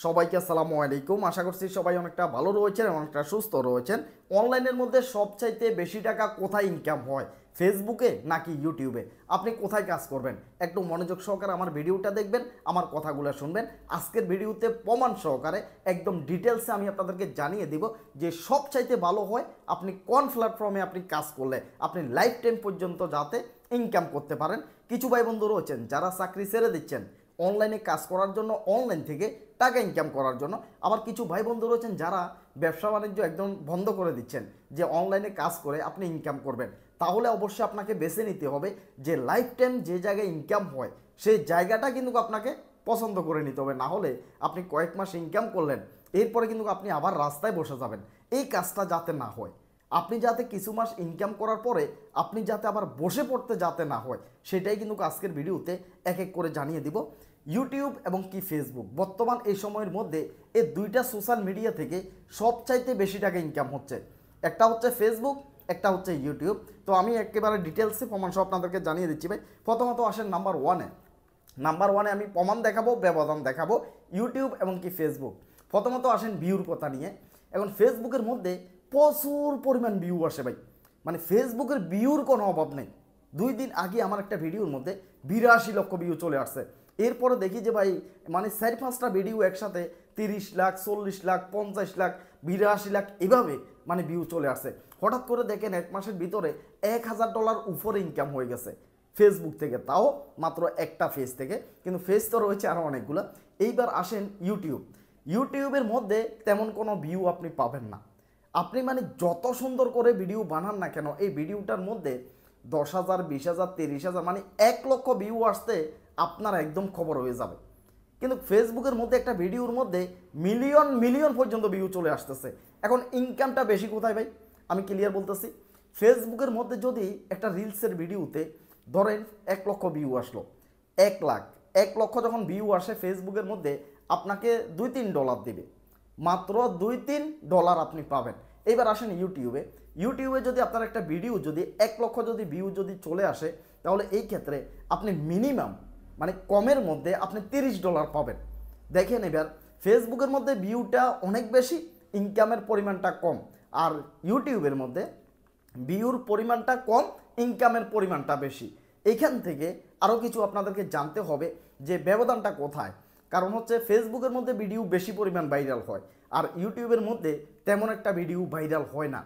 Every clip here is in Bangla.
সবাইকে আসসালামু আলাইকুম। আশা করছি সবাই অনেকটা ভালো রয়েছেন এবং অনেকটা সুস্থ রয়েছেন। অনলাইনের মধ্যে সবচাইতে বেশি টাকা কোথায় ইনকাম হয়, ফেসবুকে নাকি ইউটিউবে? আপনি কোথায় কাজ করবেন? একটু মনোযোগ সহকারে আমার ভিডিওটা দেখবেন, আমার কথাগুলো শুনবেন। আজকের ভিডিওতে প্রমাণ সহকারে একদম ডিটেলসে আমি আপনাদেরকে জানিয়ে দিব যে সবচাইতে ভালো হয় আপনি কোন প্ল্যাটফর্মে আপনি কাজ করলে আপনি লাইফ টাইম পর্যন্ত যাতে ইনকাম করতে পারেন। কিছু ভাই বন্ধু রয়েছেন যারা চাকরি ছেড়ে দিচ্ছেন অনলাইনে কাজ করার জন্য, অনলাইন থেকে টাকা ইনকাম করার জন্য। আবার কিছু ভাই বন্ধু রয়েছেন যারা ব্যবসা বাণিজ্য একদম বন্ধ করে দিচ্ছেন যে অনলাইনে কাজ করে আপনি ইনকাম করবেন। তাহলে অবশ্যই আপনাকে বেছে নিতে হবে যে লাইফ টাইম যে জায়গায় ইনকাম হয় সেই জায়গাটা কিন্তু আপনাকে পছন্দ করে নিতে হবে। না হলে আপনি কয়েক মাস ইনকাম করলেন, এরপরে কিন্তু আপনি আবার রাস্তায় বসে যাবেন। এই কাজটা যাতে না হয়, আপনি যাতে কিছু মাস ইনকাম করার পরে আপনি যাতে আবার বসে পড়তে যাতে না হয়, সেটাই কিন্তু আজকের ভিডিওতে এক এক করে জানিয়ে দিব। ইউটিউব এবং কি ফেসবুক বর্তমান এই সময়ের মধ্যে এই দুইটা সোশ্যাল মিডিয়া থেকে সবচাইতে বেশি টাকা ইনকাম হচ্ছে। একটা হচ্ছে ফেসবুক, একটা হচ্ছে ইউটিউব। তো আমি একেবারে ডিটেলসে প্রমাণ সব আপনাদেরকে জানিয়ে দিচ্ছি ভাই। প্রথমত আসেন নাম্বার ওয়ানে আমি প্রমাণ দেখাবো, ব্যবধান দেখাবো ইউটিউব এবং কি ফেসবুক। প্রথমত আসেন ভিউর কথা নিয়ে। এখন ফেসবুকের মধ্যে প্রচুর পরিমাণ ভিউ আসে ভাই, মানে ফেসবুকের ভিউর কোনো অভাব নেই। 2 দিন আগে আমার একটা ভিডিওর মধ্যে 82 লক্ষ ভিউ চলে আসছে। এরপরে দেখি যে ভাই মানে 4-5টা ভিডিও একসাথে 30 লাখ, 40 লাখ, 50 লাখ, 82 লাখ এভাবে মানে ভিউ চলে আসছে। হঠাৎ করে দেখেন 1 মাসের ভিতরে $1000 উপরে ইনকাম হয়ে গেছে ফেসবুক থেকে, তাও মাত্র একটা ফেজ থেকে। কিন্তু ফেজ তো রয়েছে আরও অনেকগুলো। এইবার আসেন ইউটিউবের মধ্যে তেমন কোনো ভিউ আপনি পাবেন না। আপনি মানে যত সুন্দর করে ভিডিও বানান না কেন, এই ভিডিওটার মধ্যে 10,000, 20,000, 30,000 মানে 1 লক্ষ ভিউ আসতে আপনার একদম খবর হয়ে যাবে। কিন্তু ফেসবুকের মধ্যে একটা ভিডিওর মধ্যে মিলিয়ন মিলিয়ন পর্যন্ত ভিউ চলে আসতেছে। এখন ইনকামটা বেশি কোথায় ভাই? আমি ক্লিয়ার বলতেছি। ফেসবুকের মধ্যে যদি একটা রিলসের ভিডিওতে ধরেন 1 লক্ষ ভিউ আসলো, 1 লাখ, 1 লক্ষ যখন ভিউ আসে ফেসবুকের মধ্যে আপনাকে $2-3 দিবে, মাত্র $2-3 আপনি পাবেন। এবার আসেন ইউটিউবে যদি আপনার একটা ভিডিও যদি 1 লক্ষ যদি ভিউ যদি চলে আসে, তাহলে এই ক্ষেত্রে আপনি মিনিমাম মানে কমের মধ্যে আপনি $30 পাবেন। দেখেন এবার ফেসবুকের মধ্যে ভিউটা অনেক বেশি, ইনকামের পরিমাণটা কম। আর ইউটিউবের মধ্যে ভিউর পরিমাণটা কম, ইনকামের পরিমাণটা বেশি। এখান থেকে আরও কিছু আপনাদেরকে জানতে হবে যে ব্যবধানটা কোথায়। কারণ হচ্ছে ফেসবুকের মধ্যে ভিডিও বেশি পরিমাণ ভাইরাল হয়, আর ইউটিউবের মধ্যে তেমন একটা ভিডিও ভাইরাল হয় না।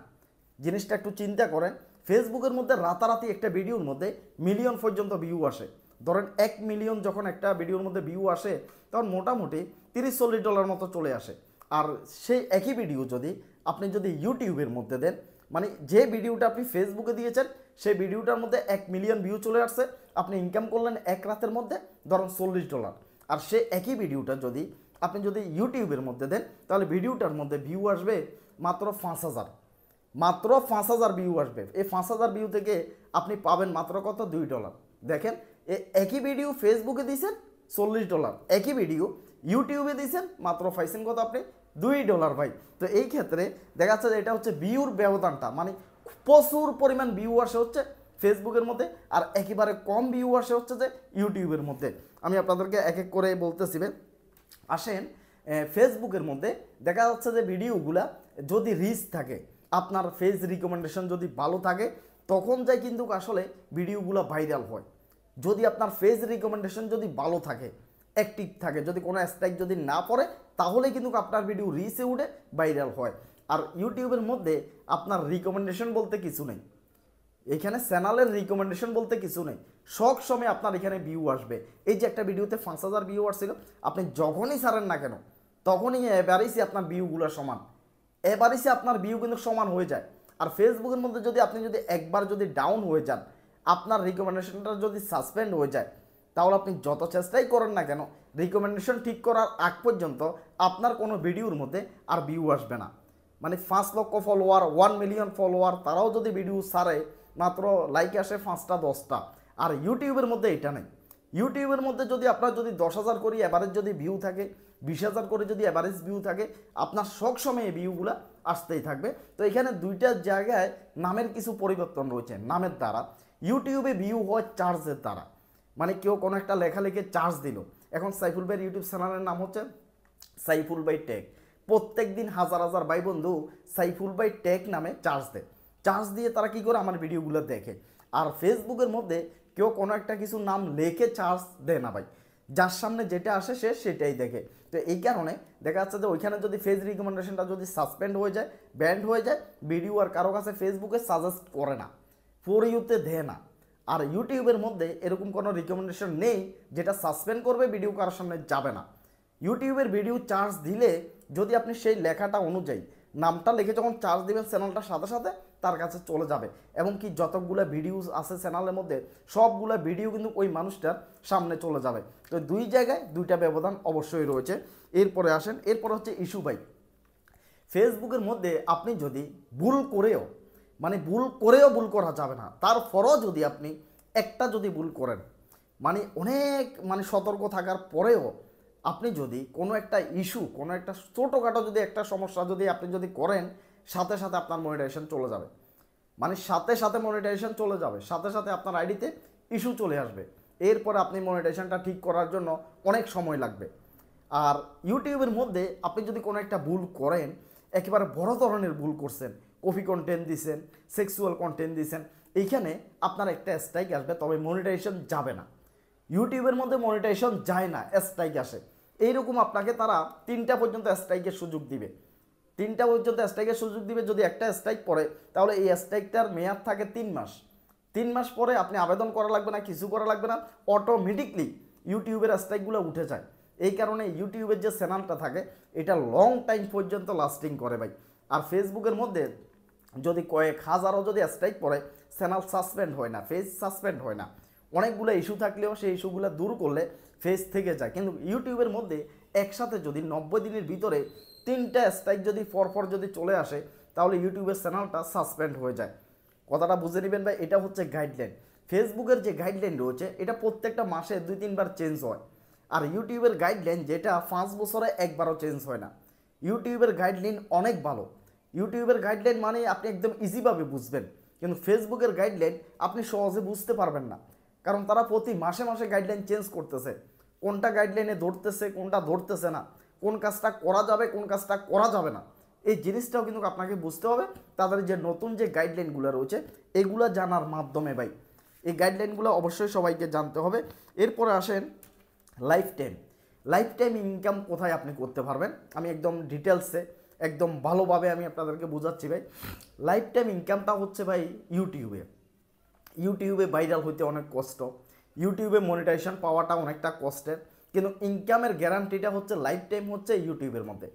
জিনিসটা একটু চিন্তা করেন। ফেসবুকের মধ্যে রাতারাতি একটা ভিডিওর মধ্যে মিলিয়ন পর্যন্ত ভিউ আসে। ধরেন 1 মিলিয়ন যখন একটা ভিডিওর মধ্যে ভিউ আসে, তখন মোটামুটি $30-40 মতো চলে আসে। আর সেই একই ভিডিও আপনি যদি ইউটিউবের মধ্যে দেন, মানে যে ভিডিওটা আপনি ফেসবুকে দিয়েছেন সেই ভিডিওটার মধ্যে 1 মিলিয়ন ভিউ চলে আসছে, আপনি ইনকাম করলেন এক রাতের মধ্যে ধরুন $40। আর সে একই ভিডিওটা আপনি যদি ইউটিউবের মধ্যে দেন, তাহলে ভিডিওটার মধ্যে ভিউ আসবে মাত্র 5,000, মাত্র 5,000 ভিউ আসবে। এই 5,000 ভিউ থেকে আপনি পাবেন মাত্র কত? $2। দেখেন একই ভিডিও ফেসবুকে দিয়েছেন $40, একই ভিডিও ইউটিউবে দিয়েছেন মাত্র পাইছেন কত আপনি? $2 ভাই। তো এই ক্ষেত্রে দেখা যাচ্ছে যে এটা হচ্ছে ভিউর ব্যবধানটা, মানে প্রচুর পরিমাণ ভিউ আসে হচ্ছে ফেসবুকের মধ্যে, আর একেবারে কম ভিউ আসে হচ্ছে যে ইউটিউবের মধ্যে। আমি আপনাদেরকে এক এক করে বলতেছি। আসেন ফেসবুকের মধ্যে দেখা যাচ্ছে যে ভিডিওগুলা যদি রিচ থাকে, আপনার ফেস রিকমেন্ডেশন যদি ভালো থাকে, তখন যাই কিন্তু আসলে ভিডিওগুলো ভাইরাল হয়। যদি আপনার ফেস রিকমেন্ডেশন যদি ভালো থাকে, অ্যাক্টিভ থাকে, যদি কোনো স্ট্রাইক যদি না পড়ে, তাহলে কিন্তু আপনার ভিডিও রিচে উঠে ভাইরাল হয়। আর ইউটিউবের মধ্যে আপনার রিকমেন্ডেশন বলতে কিছু নেই, এখানে চ্যানেলের রিকমেন্ডেশন বলতে কিছু নেই। সব সময় আপনার এখানে ভিউ আসবে। এই যে একটা ভিডিওতে 5,000 ভিউ আসছিল, আপনি যখনই ছাড়েন না কেন তখনই এভারেজে আপনার ভিউগুলো সমান, এভারেজে আপনার ভিউ কিন্তু সমান হয়ে যায়। আর ফেসবুকের মধ্যে আপনি যদি একবার যদি ডাউন হয়ে যান, আপনার রিকমেন্ডেশনটা যদি সাসপেন্ড হয়ে যায়, তাহলে আপনি যত চেষ্টাই করেন না কেন রিকমেন্ডেশন ঠিক করার আগ পর্যন্ত আপনার কোনো ভিডিওর মধ্যে আর ভিউ আসবে না। মানে 5 লক্ষ ফলোয়ার, 1 মিলিয়ন ফলোয়ার, তারাও যদি ভিডিও ছাড়ে, মাত্র লাইক আসে 5টা 10টা। আর ইউটিউবের মধ্যে এটা নেই। ইউটিউবের মধ্যে আপনার 10,000 করে অ্যাভারেজ যদি ভিউ থাকে, 20,000 করে যদি অ্যাভারেজ ভিউ থাকে, আপনার সব সময় এই ভিউগুলো আসতেই থাকবে। তো এখানে দুইটা জায়গায় নামের কিছু পরিবর্তন রয়েছে। নামের দ্বারা ইউটিউবে ভিউ হয় চার্জের দ্বারা, মানে কেউ কোনো একটা লেখা লিখে চার্জ দিল। এখন সাইফুল ভাইয়ের ইউটিউব চ্যানেলের নাম হচ্ছে সাইফুল ভাই টেক, প্রত্যেক দিন হাজার হাজার ভাই বন্ধু সাইফুল ভাই টেক নামে চার্জ দেয়। চার্জ দিয়ে তারা কি করে আমার ভিডিওগুলো দেখে। আর ফেসবুকের মধ্যে কেউ কোনো একটা কিছু নাম লেখে চার্জ দেয় না ভাই, যার সামনে যেটা আসে সে সেটাই দেখে। তো এই কারণে দেখা যাচ্ছে যে ওইখানে যদি ফেস রিকমেন্ডেশনটা যদি সাসপেন্ড হয়ে যায়, ব্যান্ড হয়ে যায়, ভিডিও আর কারো কাছে ফেসবুকে সাজেস্ট করে না, ফর ইউতে দেয় না। আর ইউটিউবের মধ্যে এরকম কোনো রিকমেন্ডেশন নেই যেটা সাসপেন্ড করবে, ভিডিও কারোর সামনে যাবে না। ইউটিউবের ভিডিও চার্জ দিলে যদি আপনি সেই লেখাটা অনুযায়ী নামটা লিখে যখন চার্জ দিবেন, চ্যানেলটার সাথে সাথে তার কাছে চলে যাবে। এবং কি যতগুলো ভিডিওস আছে চ্যানেলের মধ্যে সবগুলো ভিডিও কিন্তু ওই মানুষটার সামনে চলে যাবে। তো দুই জায়গায় দুইটা ব্যবধান অবশ্যই রয়েছে। এরপরে আসেন, এরপর হচ্ছে ইস্যু ভাই। ফেসবুকের মধ্যে আপনি যদি ভুল করেও, মানে ভুল করা যাবে না, তারপরও যদি আপনি একটা যদি ভুল করেন, মানে অনেক মানে সতর্ক থাকার পরেও আপনি যদি কোনো একটা ইস্যু, কোনো একটা ছোটোখাটো যদি একটা সমস্যা যদি আপনি যদি করেন, সাথে সাথে আপনার মনিটাইজেশন চলে যাবে। মানে সাথে সাথে মনিটাইজেশন চলে যাবে, সাথে সাথে আপনার আইডিতে ইস্যু চলে আসবে। এরপরে আপনি মনিটাইজেশনটা ঠিক করার জন্য অনেক সময় লাগবে। আর ইউটিউবের মধ্যে আপনি যদি কোনো একটা ভুল করেন, একেবারে বড় ধরনের ভুল করছেন, কপি কন্টেন্ট দিছেন, সেক্সুয়াল কন্টেন্ট দিছেন, এইখানে আপনার একটা স্ট্রাইক আসবে, তবে মনিটাইজেশন যাবে না। ইউটিউবের মধ্যে মনিটাইজেশন যায় না, স্ট্রাইক আসে। এইরকম আপনাকে তারা 3টা পর্যন্ত স্ট্রাইকের সুযোগ দিবে, 3টা পর্যন্ত স্ট্রাইকের সুযোগ দিবে। যদি একটা স্ট্রাইক পড়ে তাহলে এই স্ট্রাইকটার মেয়াদ থাকে 3 মাস। 3 মাস পরে আপনি আবেদন করা লাগবে না, কিছু করা লাগবে না, অটোমেটিকলি ইউটিউবের স্ট্রাইকগুলো উঠে যায়। এই কারণে ইউটিউবের যে চ্যানেলটা থাকে এটা লং টাইম পর্যন্ত লাস্টিং করে ভাই। আর ফেসবুকের মধ্যে যদি কয়েক হাজারও যদি স্ট্রাইক পড়ে, চ্যানেল সাসপেন্ড হয় না, ফেজ সাসপেন্ড হয় না। অনেকগুলো ইস্যু থাকলেও সেই ইস্যুগুলো দূর করলে ফেজ থেকে যায়। কিন্তু ইউটিউবের মধ্যে একসাথে যদি 90 দিনের ভিতরে 3টা স্ট্রাইক যদি পরপর যদি চলে আসে, তাহলে ইউটিউবের চ্যানেলটা সাসপেন্ড হয়ে যায়। কথাটা বুঝে নেবেন ভাই, এটা হচ্ছে গাইডলাইন। ফেসবুকের যে গাইডলাইন রয়েছে এটা প্রত্যেকটা মাসে 2-3 বার চেঞ্জ হয়। আর ইউটিউবের গাইডলাইন যেটা 5 বছরে একবারও চেঞ্জ হয় না। ইউটিউবের গাইডলাইন অনেক ভালো। ইউটিউবের গাইডলাইন মানে আপনি একদম ইজিভাবে বুঝবেন, কিন্তু ফেসবুকের গাইডলাইন আপনি সহজে বুঝতে পারবেন না, কারণ তারা প্রতি মাসে মাসে গাইডলাইন চেঞ্জ করতেছে। কোনটা গাইডলাইনে ধরতেছে, কোনটা ধরতেছে না, কোন কাজটা করা যাবে, কোন কাজটা করা যাবে না, এই জিনিসটাও কিন্তু আপনাকে বুঝতে হবে। তাদের যে নতুন যে গাইডলাইনগুলো রয়েছে এগুলো জানার মাধ্যমে ভাই, এই গাইডলাইনগুলো অবশ্যই সবাইকে জানতে হবে। এরপরে আসেন life time. Life time income কোথায় আপনি করতে পারবেন, আমি একদম ডিটেলসে একদম ভালোভাবে আমি আপনাদেরকে বোঝাচ্ছি ভাই। লাইফ টাইম ইনকামটা হচ্ছে ভাই ইউটিউবে। ইউটিউবে ভাইরাল হইতে অনেক কষ্ট, ইউটিউবে মনিটাইজেশন পাওয়াটা অনেকটা কষ্টের, কিন্তু ইনকামের গ্যারান্টিটা হচ্ছে লাইফ টাইম হচ্ছে ইউটিউবের মধ্যে।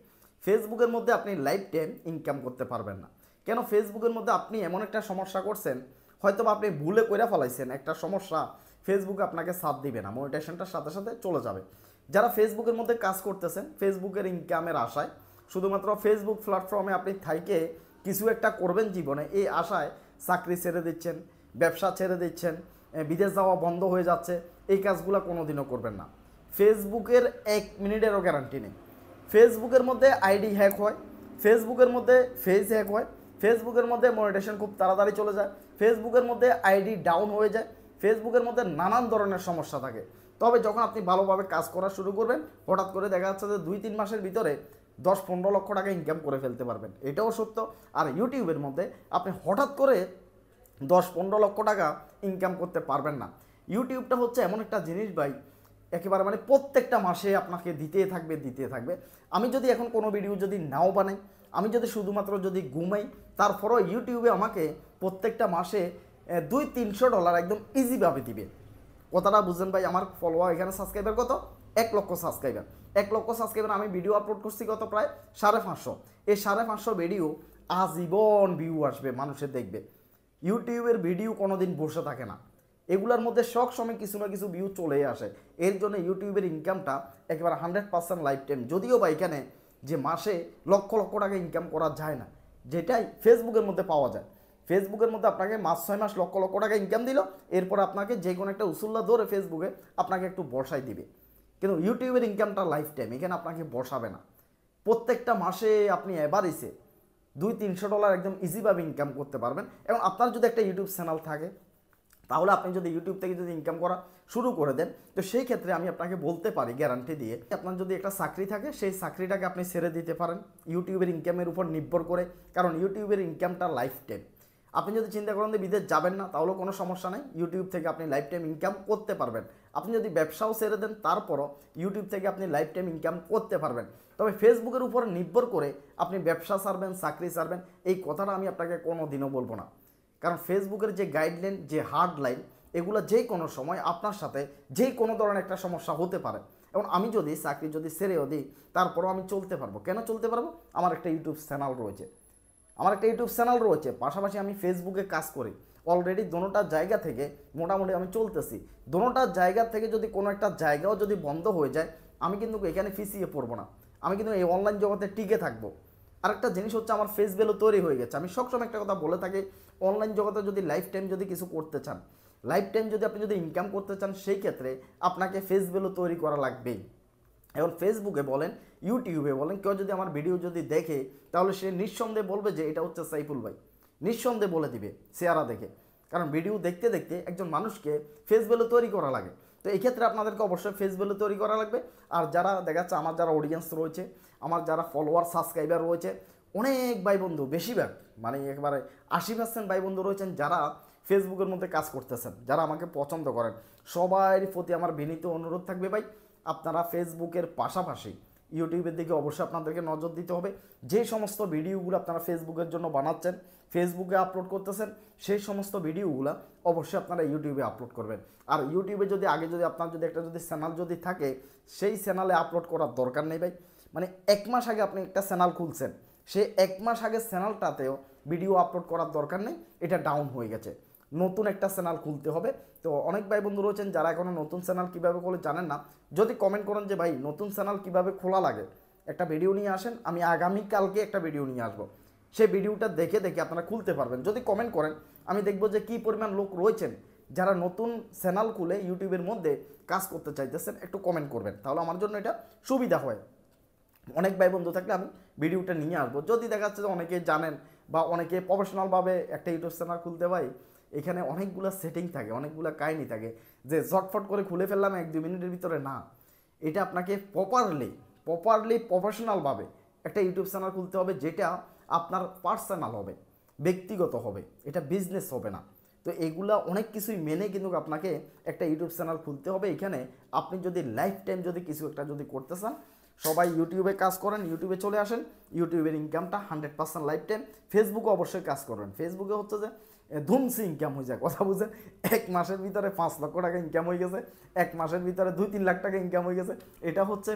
ফেসবুকের মধ্যে আপনি লাইফ টাইম ইনকাম করতে পারবেন না। কেন? ফেসবুকের মধ্যে আপনি এমন একটা সমস্যা করছেন, হয়তো আপনি ভুলে কইরা ফেলাইছেন একটা সমস্যা, ফেসবুক আপনাকে সাথ দিবে না, মনিটাইজেশনটার সাথে সাথে চলে যাবে। যারা ফেসবুকের মধ্যে কাজ করতেছেন ফেসবুকের ইনকামের আশায়, শুধুমাত্র ফেসবুক প্ল্যাটফর্মে আপনি থাইকে কিছু একটা করবেন জীবনে এই আশায় চাকরি ছেড়ে দিচ্ছেন, ব্যবসা ছেড়ে দিচ্ছেন, বিদেশ যাওয়া বন্ধ হয়ে যাচ্ছে, এই কাজগুলো কোনোদিনও করবেন না। ফেসবুকের 1 মিনিটেরও গ্যারান্টি নেই। ফেসবুকের মধ্যে আইডি হ্যাক হয়, ফেসবুকের মধ্যে ফেস হ্যাক হয়, ফেসবুকের মধ্যে মনিটাইজেশন খুব তাড়াতাড়ি চলে যায়, ফেসবুকের মধ্যে আইডি ডাউন হয়ে যায়, ফেসবুকের মধ্যে নানান ধরনের সমস্যা থাকে। তবে যখন আপনি ভালোভাবে কাজ করা শুরু করবেন, হঠাৎ করে দেখা যাচ্ছে যে 2-3 মাসের ভিতরে 10-15 লক্ষ টাকা ইনকাম করে ফেলতে পারবেন, এটাও সত্য। আর ইউটিউবের মধ্যে আপনি হঠাৎ করে 10-15 লক্ষ টাকা ইনকাম করতে পারবেন না। ইউটিউবটা হচ্ছে এমন একটা জিনিস ভাই, একেবারে মানে প্রত্যেকটা মাসে আপনাকে দিতে থাকবে। আমি যদি এখন কোনো ভিডিও যদি নাও বানাই, আমি যদি শুধুমাত্র যদি ঘুমাই, তারপরও ইউটিউবে আমাকে প্রত্যেকটা মাসে $200-300 একদম ইজিভাবে দিবে। কথাটা বুঝলেন ভাই? আমার ফলোয়ার এখানে সাবস্ক্রাইবার কত? 1 লক্ষ সাবস্ক্রাইবার। 1 লক্ষ সাবস্ক্রাইবার আমি ভিডিও আপলোড করছি কত? প্রায় 550। এই 550 ভিডিও আজীবন ভিউ আসবে, মানুষের দেখবে। ইউটিউবের ভিডিও কোনোদিন বসে থাকে না, এগুলোর মধ্যে সব সময় কিছু না কিছু ভিউ চলেই আসে। এর জন্য ইউটিউবের ইনকামটা একেবারে 100% লাইফ টাইম। যদিও বা এখানে যে মাসে লক্ষ লক্ষ টাকা ইনকাম করা যায় না, যেটাই ফেসবুকের মধ্যে পাওয়া যায়। ফেসবুকের মধ্যে আপনাকে 5-6 মাস লক্ষ লক্ষ টাকা ইনকাম দিল, এরপর আপনাকে যে কোনো একটা উসুল্লা ধরে ফেসবুকে আপনাকে একটু বসাই দিবে। কিন্তু ইউটিউবের ইনকামটা লাইফ টাইম, এখানে আপনাকে বসাবে না। প্রত্যেকটা মাসে আপনি এভারেজে $200-300 একদম ইজিভাবে ইনকাম করতে পারবেন। এবং আপনার যদি একটা ইউটিউব চ্যানেল থাকে, তাহলে আপনি যদি ইউটিউব থেকে যদি ইনকাম করা শুরু করে দেন, তো সেই ক্ষেত্রে আমি আপনাকে বলতে পারি গ্যারান্টি দিয়ে, আপনার যদি একটা চাকরি থাকে সেই চাকরিটাকে আপনি ছেড়ে দিতে পারেন ইউটিউবের ইনকামের উপর নির্ভর করে। কারণ ইউটিউবের ইনকামটা লাইফ টাইম। আপনি যদি চিন্তা করেন যে বিদেশ যাবেন না, তাহলেও কোনো সমস্যা নেই, ইউটিউব থেকে আপনি লাইফ টাইম ইনকাম করতে পারবেন। আপনি যদি ব্যবসাও ছেড়ে দেন, তারপরও ইউটিউব থেকে আপনি লাইফ টাইম ইনকাম করতে পারবেন। তবে ফেসবুকের উপর নির্ভর করে আপনি ব্যবসা ছাড়বেন, চাকরি ছাড়বেন, এই কথাটা আমি আপনাকে কোনো দিনও বলবো না। কারণ ফেসবুকের যে গাইডলাইন, যে হার্ড লাইন, এগুলো যে কোনো সময় আপনার সাথে যে কোনো ধরনের একটা সমস্যা হতে পারে। এবং আমি যদি চাকরি যদি ছেড়েও দিই, তারপরও আমি চলতে পারবো। কেন চলতে পারবো? আমার একটা ইউটিউব চ্যানেল রয়েছে, পাশাপাশি আমি ফেসবুকে কাজ করি। অলরেডি দোনোটা জায়গা থেকে মোটামুটি আমি চলতেছি। দোনোটা জায়গা থেকে যদি কোনো একটা জায়গাও যদি বন্ধ হয়ে যায়, আমি কিন্তু এখানে পিছিয়ে পড়বো না, আমি কিন্তু এই অনলাইন জগতে টিকে থাকবো। আরেকটা জিনিস হচ্ছে, আমার ফেস ভ্যালু তৈরি হয়ে গেছে। আমি সবসময় একটা কথা বলে থাকি, অনলাইন জগতে যদি লাইফ টাইম যদি কিছু করতে চান, লাইফ টাইম যদি আপনি যদি ইনকাম করতে চান, সেই ক্ষেত্রে আপনাকে ফেস ভ্যালু তৈরি করা লাগবেই। এখন ফেসবুকে বলেন, ইউটিউবে বলেন, কেউ যদি আমার ভিডিও যদি দেখে, তাহলে সে নিঃসন্দেহে বলবে যে এটা হচ্ছে সাইফুল ভাই, নিঃসন্দেহে বলে দিবে চেহারা দেখে। কারণ ভিডিও দেখতে দেখতে একজন মানুষকে ফেস ভ্যালু তৈরি করা লাগে। তো এই ক্ষেত্রে আপনাদেরকে অবশ্যই ফেস ভ্যালু তৈরি করা লাগবে। আর যারা দেখা যাচ্ছে আমার যারা অডিয়েন্স রয়েছে, আমার যারা ফলোয়ার সাবস্ক্রাইবার রয়েছে, অনেক ভাই বন্ধু, বেশিরভাগ মানে একেবারে 80% ভাই বন্ধু রয়েছেন যারা ফেসবুকের মধ্যে কাজ করতেছেন, যারা আমাকে পছন্দ করেন, সবার প্রতি আমার বিনীত অনুরোধ থাকবে ভাই, আপনারা ফেসবুকের পাশাপাশি ইউটিউবের দিকে অবশ্যই আপনাদেরকে নজর দিতে হবে। যে সমস্ত ভিডিওগুলো আপনারা ফেসবুকের জন্য বানাচ্ছেন, ফেসবুকে আপলোড করতেছেন, সেই সমস্ত ভিডিওগুলো অবশ্যই আপনারা ইউটিউবে আপলোড করবেন। আর ইউটিউবে যদি আগে যদি আপনার যদি একটা যদি চ্যানেল যদি থাকে, সেই চ্যানেলে আপলোড করার দরকার নেই ভাই। মানে 1 মাস আগে আপনি একটা চ্যানেল খুলছেন, সেই 1 মাস আগে চ্যানেলটাতেও ভিডিও আপলোড করার দরকার নেই, এটা ডাউন হয়ে গেছে, নতুন একটা চ্যানেল খুলতে হবে। তো অনেক ভাই বন্ধু রয়েছেন যারা এখনও নতুন চ্যানেল কীভাবে খোলে জানেন না, যদি কমেন্ট করেন যে ভাই নতুন চ্যানেল কীভাবে খোলা লাগে, একটা ভিডিও নিয়ে আসেন, আমি আগামীকালকে একটা ভিডিও নিয়ে আসবো, সেই ভিডিওটা দেখে দেখে আপনারা খুলতে পারবেন। যদি কমেন্ট করেন, আমি দেখব যে কী পরিমাণ লোক রয়েছেন যারা নতুন চ্যানেল খুলে ইউটিউবের মধ্যে কাজ করতে চাইতেছেন, একটু কমেন্ট করবেন, তাহলে আমার জন্য এটা সুবিধা হয়। অনেক ভাই বন্ধু থাকলে আমি ভিডিওটা নিয়ে আসবো। যদি দেখা যাচ্ছে যে অনেকে জানেন বা অনেকে প্রফেশনালভাবে একটা ইউটিউব চ্যানেল খুলতে পাই, এখানে অনেকগুলো সেটিং থাকে, অনেকগুলো কাহিনি থাকে, যে ঝটফট করে খুলে ফেললাম 1-2 মিনিটের ভিতরে না। এটা আপনাকে প্রপারলি প্রফেশনালভাবে একটা ইউটিউব চ্যানেল খুলতে হবে, যেটা আপনার পার্সোনাল হবে, ব্যক্তিগত হবে, এটা বিজনেস হবে না। তো এগুলা অনেক কিছুই মেনে কিন্তু আপনাকে একটা ইউটিউব চ্যানেল খুলতে হবে। এখানে আপনি যদি লাইফ টাইম যদি কিছু একটা যদি করতে চান, সবাই ইউটিউবে কাজ করেন, ইউটিউবে চলে আসেন, ইউটিউবের ইনকামটা 100% লাইফ টাইম। ফেসবুকে অবশ্যই কাজ করবেন, ফেসবুকে হচ্ছে যে ধুমসি ইনকাম হয়ে যায়, কথা বুঝেন। 1 মাসের ভিতরে 5 লক্ষ টাকা ইনকাম হয়ে গেছে, 1 মাসের ভিতরে 2-3 লাখ টাকা ইনকাম হয়ে গেছে, এটা হচ্ছে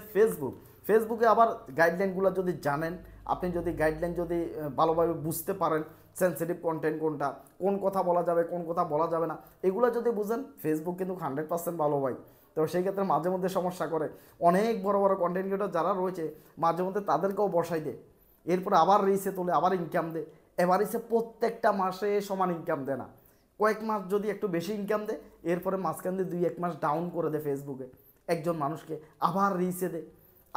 ফেসবুকে আবার গাইডলাইনগুলো যদি জানেন, আপনি যদি গাইডলাইন যদি ভালোভাবে বুঝতে পারেন, সেন্সিটিভ কন্টেন্ট কোনটা, কোন কথা বলা যাবে, কোন কথা বলা যাবে না, এগুলো যদি বুঝেন, ফেসবুক কিন্তু 100% ভালো ভাই। তো সেই ক্ষেত্রে মাঝে মধ্যে সমস্যা করে, অনেক বড় বড় কন্টেন্ট ক্রিয়েটর যারা রয়েছে, মাঝে মধ্যে তাদেরকেও বসাই দেয়, এরপরে আবার রিসে তোলে, আবার ইনকাম দেয়। এবার এসে প্রত্যেকটা মাসে সমান ইনকাম দেয় না, কয়েক মাস যদি একটু বেশি ইনকাম দেয়, এরপরে মাঝখান দিয়ে 2-1 মাস ডাউন করে দেয় ফেসবুকে একজন মানুষকে, আবার রিসে দেয়,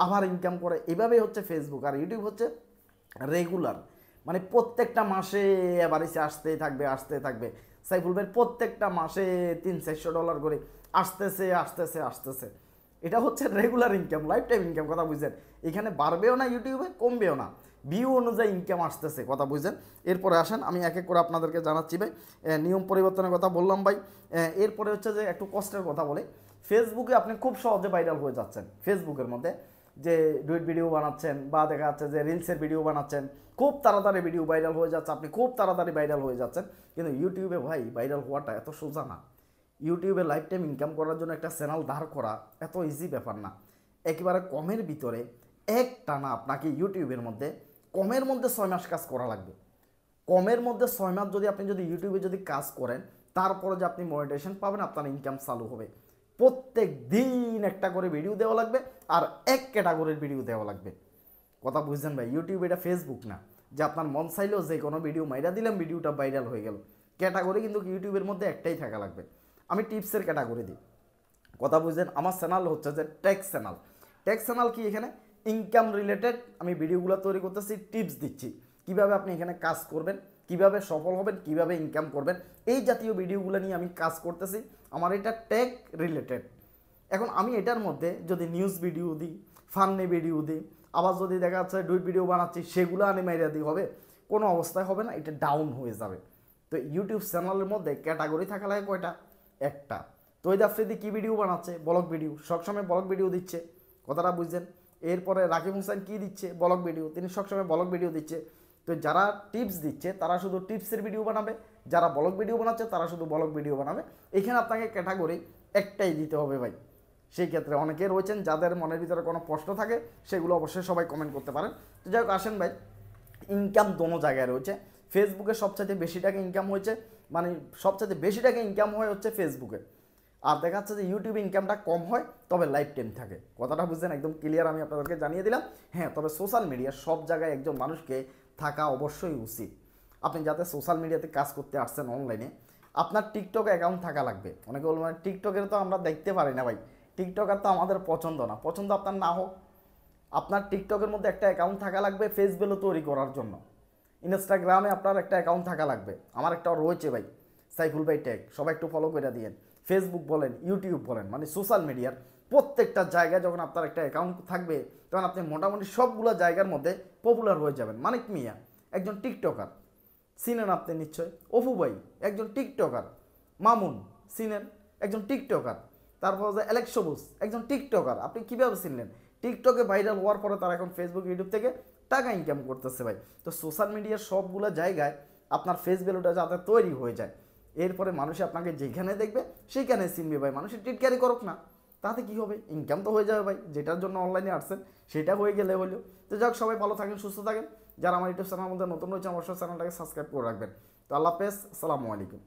আবার ইনকাম করে। এভাবেই হচ্ছে ফেসবুক। আর ইউটিউব হচ্ছে রেগুলার, মানে প্রত্যেকটা মাসে এবার এসে আসতে থাকবে। সাইফুল ভাই প্রত্যেকটা মাসে $300-400 করে আসতেছে। এটা হচ্ছে regular income, life time income, কথা বুঝছেন। এখানে বাড়বেও না ইউটিউবে, কমবেও না, ভিউ অনুযায়ী ইনকাম আসতেছে, কথা বুঝছেন। এরপরে আসেন, আমি এক এক করে আপনাদেরকে জানাচ্ছি ভাই। নিয়ম পরিবর্তনের কথা বললাম ভাই। এরপরে হচ্ছে যে একটু কষ্টের কথা বলে, ফেসবুকে আপনি খুব সহজে ভাইরাল হয়ে যাচ্ছেন। ফেসবুকের মধ্যে যে ডুইট ভিডিও বানাচ্ছেন বা দেখা যাচ্ছে যে রিলসের ভিডিও বানাচ্ছেন, খুব তাড়াতাড়ি ভিডিও ভাইরাল হয়ে যাচ্ছে, আপনি খুব তাড়াতাড়ি ভাইরাল হয়ে যাচ্ছেন। কিন্তু ইউটিউবে ভাই ভাইরাল হওয়াটা এত সোজা না। ইউটিউবে লাইফ টাইম ইনকাম করার জন্য একটা চ্যানেল দাঁড় করা এত ইজি ব্যাপার না। একেবারে কমের ভিতরে একটানা আপনাকে ইউটিউবের মধ্যে কমের মধ্যে 6 মাস কাজ করা লাগবে। কমের মধ্যে 6 মাস যদি আপনি যদি ইউটিউবে যদি কাজ করেন, তারপরে যে আপনি মনিটাইজেশন পাবেন, আপনার ইনকাম চালু হবে। প্রত্যেক দিন একটা করে ভিডিও দেওয়া লাগবে, আর এক ক্যাটাগরির ভিডিও দেওয়া লাগবে, কথা বুঝছেন ভাই। ইউটিউব এটা ফেসবুক না যে আপনার মন চাইলেও যে কোনো ভিডিও মাইরা দিলাম, ভিডিওটা ভাইরাল হয়ে গেল। ক্যাটাগরি কিন্তু ইউটিউবের মধ্যে একটাই থাকা লাগবে। আমি টিপসের ক্যাটাগরি দিই, কথা বুঝছেন। আমার চ্যানেল হচ্ছে যে টেক্স চ্যানেল কি, এখানে ইনকাম রিলেটেড আমি ভিডিওগুলো তৈরি করতেছি, টিপস দিচ্ছি কীভাবে আপনি এখানে কাজ করবেন, কিভাবে সফল হবেন, কিভাবে ইনকাম করবেন, এই জাতীয় ভিডিওগুলো নিয়ে আমি কাজ করতেছি। আমার এটা টেক রিলেটেড। এখন আমি এটার মধ্যে যদি নিউজ ভিডিও দিই, ফান্নি ভিডিও দিই, আবার যদি দেখা যাচ্ছে ডুইট ভিডিও বানাচ্ছি সেগুলো আনি মাইরা দিই, হবে? কোনো অবস্থায় হবে না, এটা ডাউন হয়ে যাবে। তো ইউটিউব চ্যানেলের মধ্যে ক্যাটাগরি থাকা লাগে কয়টা? একটা। তৈদ আফ্রিদি কী ভিডিও বানাচ্ছে? ব্লগ ভিডিও, সবসময় ব্লগ ভিডিও দিচ্ছে, কথাটা বুঝছেন। এরপরে রাকিব হোসেন কী দিচ্ছে? ব্লগ ভিডিও, তিনি সবসময় ব্লগ ভিডিও দিচ্ছে। তো যারা টিপস দিচ্ছে তারা শুধু টিপসের ভিডিও বানাবে, যারা ব্লগ ভিডিও বানাচ্ছে তারা শুধু ব্লগ ভিডিও বানাবে। এখানে আপনাকে ক্যাটাগরি একটাই দিতে হবে ভাই। সেই ক্ষেত্রে অনেকে রয়েছেন যাদের মনের ভিতরে কোনো প্রশ্ন থাকে, সেগুলো অবশ্যই সবাই কমেন্ট করতে পারেন। তো যাই হোক, আসেন ভাই, ইনকাম দোনো জায়গায় রয়েছে। ফেসবুকে সবচাইতে বেশি টাকা ইনকাম হয়েছে, মানে সবচাইতে বেশি টাকা ইনকাম হয় হচ্ছে ফেসবুকে। আর দেখা যাচ্ছে যে ইউটিউবে ইনকামটা কম হয়, তবে লাইফ টাইম থাকে। কথাটা বুঝছেন? একদম ক্লিয়ার আমি আপনাদেরকে জানিয়ে দিলাম। হ্যাঁ, তবে সোশ্যাল মিডিয়া সব জায়গায় একজন মানুষকে থাকা অবশ্যই উচিত। আপনি যাতে সোশ্যাল মিডিয়াতে কাজ করতে আসছেন অনলাইনে, আপনার টিকটক অ্যাকাউন্ট থাকা লাগবে। অনেকে বলবেন টিকটকের তো আমরা দেখতে পারি না ভাই, টিকটকার তো আমাদের পছন্দ না। পছন্দ আপনার না হোক, আপনার টিকটকের মধ্যে একটা অ্যাকাউন্ট থাকা লাগবে ফেস ভ্যালু তৈরি করার জন্য। ইনস্টাগ্রামে আপনার একটা অ্যাকাউন্ট থাকা লাগবে, আমার একটা রয়েছে ভাই, সাইফুল ভাই টেক, সবাই একটু ফলো করে দিয়েন। ফেসবুক বলেন, ইউটিউব বলেন, মানে সোশ্যাল মিডিয়ার প্রত্যেকটা জায়গায় যখন আপনার একটা অ্যাকাউন্ট থাকবে, তখন আপনি মোটামুটি সবগুলো জায়গার মধ্যে পপুলার হয়ে যাবেন। মানিক মিয়া একজন টিকটকার, চিনেন আপনি নিশ্চয়। অপু ভাই একজন টিকটকার। মামুন চিনেন, একজন টিকটকার। তারপর যে অ্যালেক্স সবুজ একজন টিকটকার। আপনি কীভাবে চিনলেন? টিকটকে ভাইরাল হওয়ার পরে তারা এখন ফেসবুক, ইউটিউব থেকে টাকা ইনকাম করতেছে ভাই। তো সোশ্যাল মিডিয়ার সবগুলো জায়গায় আপনার ফেস ভ্যালুটা যাতে তৈরি হয়ে যায়, এরপরে মানুষ আপনাকে যেখানে দেখবে সেইখানে চিনবে ভাই। মানুষের টিটকারি করুক না, তাতে কী হবে? ইনকাম তো হয়ে যাবে ভাই, যেটার জন্য অনলাইনে আসছেন সেটা হয়ে গেলে হলো। তো যাক, সবাই ভালো থাকেন, সুস্থ থাকেন। যারা আমার ইউটিউব চ্যানেলের মধ্যে নতুন রয়েছে অবশ্যই চ্যানেলটাকে সাবস্ক্রাইব করে রাখবেন। তো আল্লাহ হাফেজ, আসসালামু আলাইকুম।